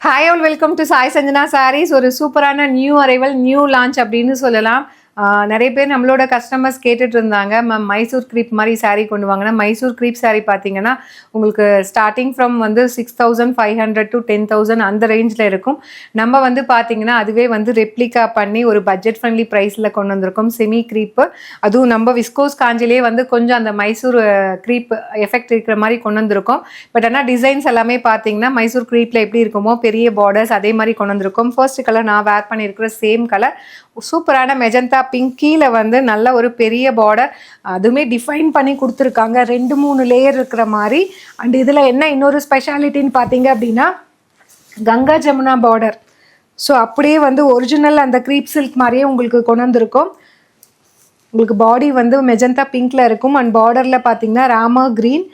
Hi all, welcome to Sai Sanjana Sarees. ஒரு சூப்பரான new arrival, new launch அப்படின்னு சொல்லலாம். நிறைய பேர் நம்மளோட கஸ்டமர்ஸ் கேட்டுட்டு இருந்தாங்க, மேம் மைசூர் க்ரீப் மாதிரி சாரீ கொண்டு வாங்கினா. மைசூர் க்ரீப் சாரீ பார்த்தீங்கன்னா உங்களுக்கு ஸ்டார்டிங் ஃப்ரம் வந்து 6500 to 10,000 அந்த ரேஞ்சில் இருக்கும். நம்ம வந்து பார்த்தீங்கன்னா அதுவே வந்து ரெப்ளிகா பண்ணி ஒரு பட்ஜெட் ஃப்ரெண்ட்லி ப்ரைஸில் கொண்டு வந்திருக்கோம். செமி க்ரீப்பு, அதுவும் நம்ம விஸ்கோஸ் காஞ்சிலே வந்து கொஞ்சம் அந்த மைசூர் க்ரீப் எஃபெக்ட் இருக்கிற மாதிரி கொண்டு வந்திருக்கோம். பட் ஆனால் டிசைன்ஸ் எல்லாமே பார்த்தீங்கன்னா மைசூர் க்ரீப்பில் எப்படி இருக்குமோ பெரிய பார்டர்ஸ் அதே மாதிரி கொண்டு வந்திருக்கோம். ஃபர்ஸ்ட் கலர் நான் வேர் பண்ணியிருக்கிற சேம் கலர், சூப்பரான மெஜந்தா பிங்க். கீழே வந்து நல்ல ஒரு பெரிய பார்டர், அதுவுமே டிஃபைன் பண்ணி கொடுத்துருக்காங்க, 2-3 லேயர் இருக்கிற மாதிரி. அண்ட் இதில் என்ன இன்னொரு ஸ்பெஷாலிட்டின்னு பார்த்தீங்க அப்படின்னா கங்கா ஜமுனா பார்டர். ஸோ அப்படியே வந்து ஒரிஜினல் அந்த க்ரீப் சில்க் மாதிரியே உங்களுக்கு கொண்டு வந்திருக்கோம். உங்களுக்கு பாடி வந்து மெஜந்தா பிங்க்ல இருக்கும். அண்ட் பார்டரில் பார்த்தீங்கன்னா ராமா க்ரீன்.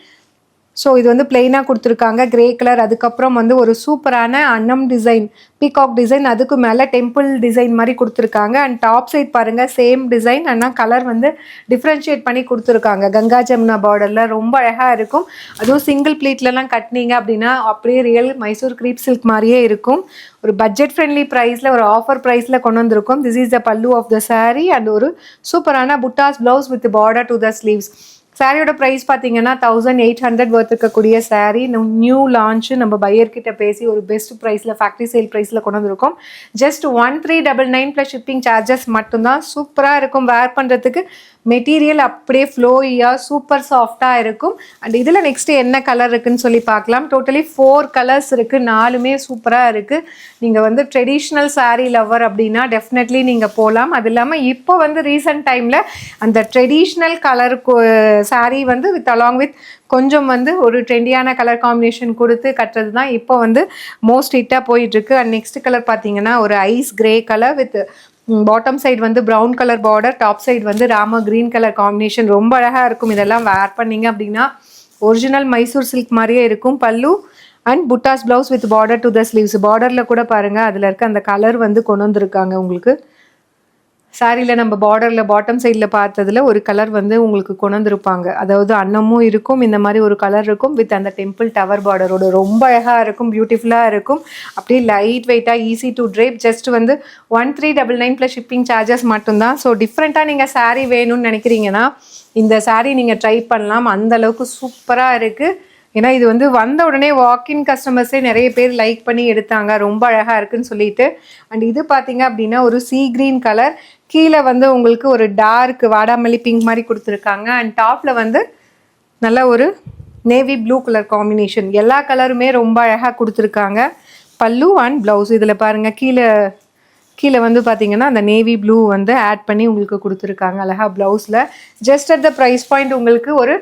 ஸோ இது வந்து பிளெயினாக கொடுத்துருக்காங்க, கிரே கலர். அதுக்கப்புறம் வந்து ஒரு சூப்பரான அன்னம் டிசைன், பீகாக் டிசைன், அதுக்கு மேலே டெம்பிள் டிசைன் மாதிரி கொடுத்துருக்காங்க. அண்ட் டாப் சைட் பாருங்கள் சேம் டிசைன், ஆனால் கலர் வந்து டிஃப்ரென்ஷியேட் பண்ணி கொடுத்துருக்காங்க. கங்கா ஜமுனா பார்டரில் ரொம்ப அழகாக இருக்கும். அதுவும் சிங்கிள் ப்ளீட்லலாம் கட்டினீங்க அப்படின்னா அப்படியே ரியல் மைசூர் க்ரீப் சில்க் மாதிரியே இருக்கும். ஒரு பட்ஜெட் ஃப்ரெண்ட்லி ப்ரைஸில், ஒரு ஆஃபர் ப்ரைஸில் கொண்டு வந்திருக்கும். திஸ் இஸ் த பல்லு ஆஃப் த சாரீ. அண்ட் ஒரு சூப்பரான புட்டாஸ் blouse with border to the sleeves. சாரியோட ப்ரைஸ் பார்த்தீங்கன்னா 1800 ஒர்த் இருக்கக்கூடிய சாரீ. நியூ லான்ச்சு, நம்ம பையர்கிட்ட பேசி ஒரு பெஸ்ட் ப்ரைஸில் ஃபேக்ட்ரி சேல் ப்ரைஸில் கொண்டு வந்திருக்கோம். ஜஸ்ட் 1399 ப்ளஸ் ஷிப்பிங் சார்ஜஸ் மட்டும்தான். சூப்பராக இருக்கும் வேர் பண்ணுறதுக்கு. மெட்டீரியல் அப்படியே ஃப்ளோயியாக சூப்பர் சாஃப்டாக இருக்கும். அண்ட் இதில் நெக்ஸ்ட்டு என்ன கலர் இருக்குதுன்னு சொல்லி பார்க்கலாம். டோட்டலி 4 கலர்ஸ் இருக்குது, 4மே சூப்பராக இருக்குது. நீங்கள் வந்து ட்ரெடிஷ்னல் சாரீ லவர் அப்படின்னா டெஃபினெட்லி நீங்கள் போகலாம். அது இல்லாமல் இப்போ வந்து ரீசெண்ட் டைமில் அந்த ட்ரெடிஷ்னல் கலருக்கு சாரீ வந்து வித் அலாங் வித் கொஞ்சம் வந்து ஒரு ட்ரெண்டியான கலர் காம்பினேஷன் கொடுத்து கட்டுறது தான் இப்போ வந்து மோஸ்ட் ஹிட்டாக போயிட்டுருக்கு. அண்ட் நெக்ஸ்ட் கலர் பார்த்தீங்கன்னா ஒரு ice grey colour with bottom side வந்து brown colour border, top side வந்து ராம க்ரீன் கலர் காம்பினேஷன். ரொம்ப அழகாக இருக்கும். இதெல்லாம் வேர் பண்ணிங்க அப்படின்னா ஒரிஜினல் மைசூர் சில்க் மாதிரியே இருக்கும். பல்லு and buttas blouse with border to the sleeves. பார்டரில் கூட பாருங்கள் அதில் இருக்க அந்த கலர் வந்து கொண்டு வந்திருக்காங்க உங்களுக்கு. சாரியில் நம்ம பார்டரில் பாட்டம் சைடில் பார்த்ததில் ஒரு கலர் வந்து உங்களுக்கு கொண்டு வந்திருப்பாங்க. அதாவது அன்னமும் இருக்கும், இந்த மாதிரி ஒரு கலர் இருக்கும் வித் அந்த டெம்பிள் டவர் பார்டரோட. ரொம்ப அழகாக இருக்கும், பியூட்டிஃபுல்லாக இருக்கும். அப்படியே லைட் வெயிட்டாக, ஈஸி டு ட்ரேப். ஜஸ்ட் வந்து 1399 ப்ளஸ் ஷிப்பிங் சார்ஜஸ் மட்டும்தான். ஸோ டிஃப்ரெண்ட்டாக நீங்கள் சாரீ வேணும்னு நினைக்கிறீங்கன்னா இந்த சாரீ நீங்கள் ட்ரை பண்ணலாம். அந்தளவுக்கு சூப்பராக இருக்குது. ஏன்னா இது வந்து வந்த உடனே வாக்கின் கஸ்டமர்ஸே நிறைய பேர் லைக் பண்ணி எடுத்தாங்க, ரொம்ப அழகாக இருக்குன்னு சொல்லிட்டு. அண்ட் இது பார்த்தீங்க அப்படின்னா ஒரு சீ க்ரீன் கலர், கீழே வந்து உங்களுக்கு ஒரு டார்க் வாடாமல்லி பிங்க் மாதிரி கொடுத்துருக்காங்க. அண்ட் டாப்பில் வந்து நல்ல ஒரு நேவி ப்ளூ கலர் காம்பினேஷன். எல்லா கலருமே ரொம்ப அழகாக கொடுத்துருக்காங்க. பல்லு அண்ட் ப்ளவுஸ் இதில் பாருங்கள், கீழே வந்து பார்த்தீங்கன்னா அந்த நேவி ப்ளூ வந்து ஆட் பண்ணி உங்களுக்கு கொடுத்துருக்காங்க அழகாக ப்ளவுஸில். Just at the price point உங்களுக்கு ஒரு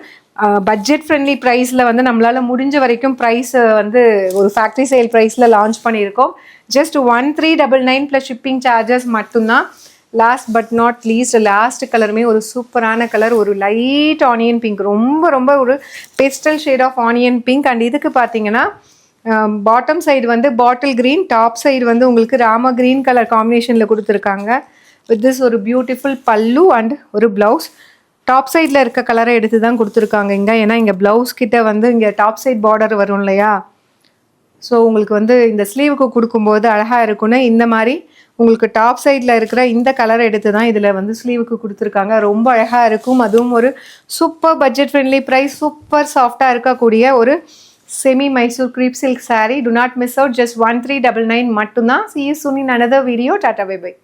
பட்ஜெட் ஃப்ரெண்ட்லி ப்ரைஸில் வந்து நம்மளால் முடிஞ்ச வரைக்கும் ப்ரைஸை வந்து ஒரு ஃபேக்ட்ரி சேல் ப்ரைஸில் லான்ச் பண்ணியிருக்கோம். ஜஸ்ட் 1399 ப்ளஸ் ஷிப்பிங் சார்ஜஸ் மட்டும்தான். Last but not least, last கலருமே ஒரு சூப்பரான கலர், ஒரு லைட் ஆனியன் பிங்க், ரொம்ப ரொம்ப ஒரு pastel shade of onion pink. And இதுக்கு பார்த்தீங்கன்னா பாட்டம் சைடு வந்து பாட்டில் க்ரீன், டாப் சைடு வந்து உங்களுக்கு ராம க்ரீன் கலர் காம்பினேஷனில் கொடுத்துருக்காங்க. வித் திஸ் ஒரு பியூட்டிஃபுல் பல்லு அண்ட் ஒரு ப்ளவுஸ். டாப் சைடில் இருக்க கலரை எடுத்து தான் கொடுத்துருக்காங்க இங்கே. ஏன்னா இங்கே ப்ளவுஸ் கிட்ட வந்து இங்கே டாப் சைட் பார்டர் வரும் இல்லையா. ஸோ உங்களுக்கு வந்து இந்த ஸ்லீவுக்கு கொடுக்கும்போது அழகாக இருக்குன்னு இந்த மாதிரி உங்களுக்கு டாப் சைடில் இருக்கிற இந்த கலரை எடுத்து தான் இதில் வந்து ஸ்லீவுக்கு கொடுத்துருக்காங்க. ரொம்ப அழகாக இருக்கும். அதுவும் ஒரு super budget friendly price, super சாஃப்டாக இருக்கக்கூடிய ஒரு semi Mysore crepe silk saree. Do not miss out. Just 1399 மட்டும்தான். See you soon in another video. Tata, bye bye.